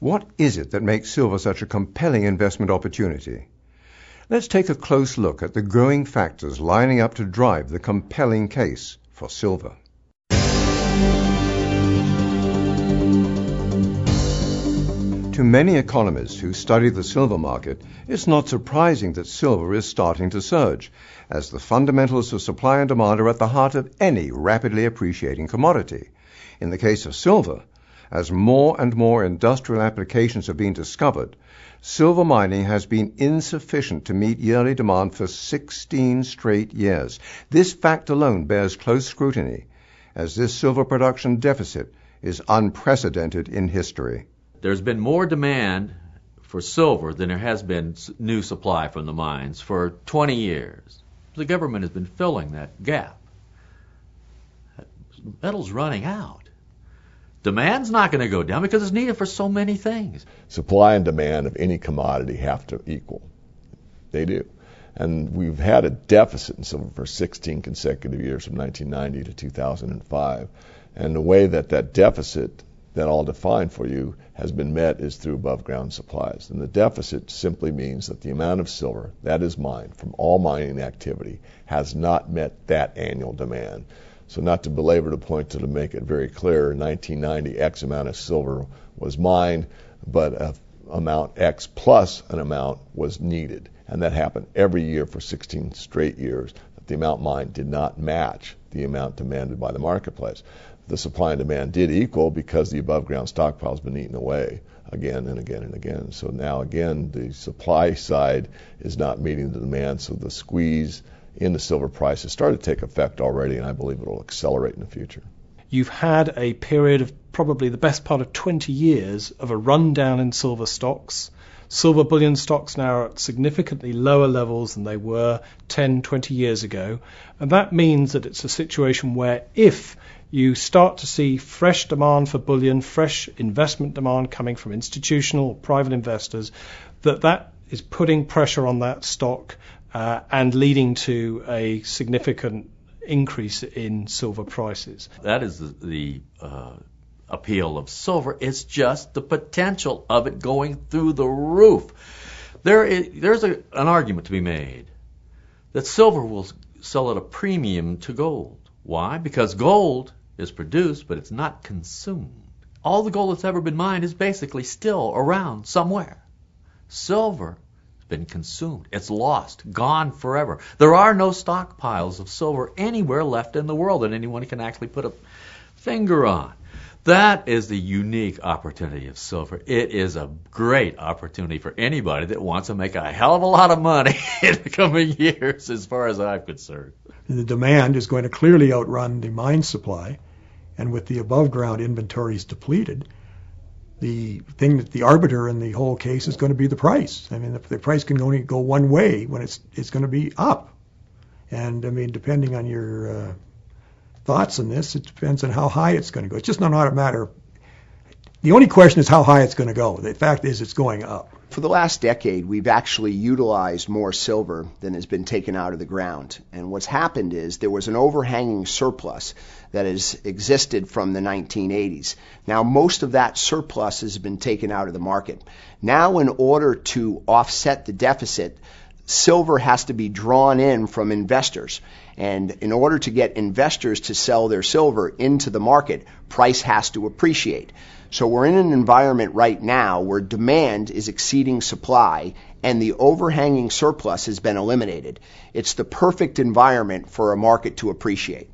What is it that makes silver such a compelling investment opportunity? Let's take a close look at the growing factors lining up to drive the compelling case for silver. To many economists who study the silver market, it's not surprising that silver is starting to surge, as the fundamentals of supply and demand are at the heart of any rapidly appreciating commodity. In the case of silver, as more and more industrial applications have been discovered, silver mining has been insufficient to meet yearly demand for 16 straight years. This fact alone bears close scrutiny, as this silver production deficit is unprecedented in history. There's been more demand for silver than there has been new supply from the mines for 20 years. The government has been filling that gap. Metal's running out. Demand's not going to go down because it's needed for so many things. Supply and demand of any commodity have to equal. They do. And we've had a deficit in silver for 16 consecutive years from 1990 to 2005. And the way that that deficit that I'll define for you has been met is through above ground supplies. And the deficit simply means that the amount of silver that is mined from all mining activity has not met that annual demand. So not to belabor the point, to make it very clear, in 1990 X amount of silver was mined, but amount X plus an amount was needed. And that happened every year for 16 straight years. The amount mined did not match the amount demanded by the marketplace. The supply and demand did equal because the above ground stockpile has been eaten away again and again and again. So now again the supply side is not meeting the demand, so the squeeze in the silver price has started to take effect already, and I believe it will accelerate in the future. You've had a period of probably the best part of 20 years of a rundown in silver stocks. Silver bullion stocks now are at significantly lower levels than they were 10, 20 years ago. And that means that it's a situation where if you start to see fresh demand for bullion, fresh investment demand coming from institutional or private investors, that is putting pressure on that stock and leading to a significant increase in silver prices. That is the appeal of silver. It's just the potential of it going through the roof. There's an argument to be made that silver will sell at a premium to gold. Why? Because gold is produced, but it's not consumed. All the gold that's ever been mined is basically still around somewhere. Silver has been consumed. It's lost, gone forever. There are no stockpiles of silver anywhere left in the world that anyone can actually put a finger on. That is the unique opportunity of silver. It is a great opportunity for anybody that wants to make a hell of a lot of money in the coming years, as far as I'm concerned. The demand is going to clearly outrun the mine supply, and with the above ground inventories depleted, the thing that the arbiter in the whole case is going to be the price. I mean, the price can only go one way when it's going to be up. And I mean, depending on your thoughts on this, it depends on how high it's going to go. It's just not a matter. The only question is how high it's going to go. The fact is it's going up. For the last decade, we've actually utilized more silver than has been taken out of the ground. And what's happened is there was an overhanging surplus that has existed from the 1980s. Now, most of that surplus has been taken out of the market. Now, in order to offset the deficit, silver has to be drawn in from investors. And in order to get investors to sell their silver into the market, price has to appreciate. So we're in an environment right now where demand is exceeding supply and the overhanging surplus has been eliminated. It's the perfect environment for a market to appreciate.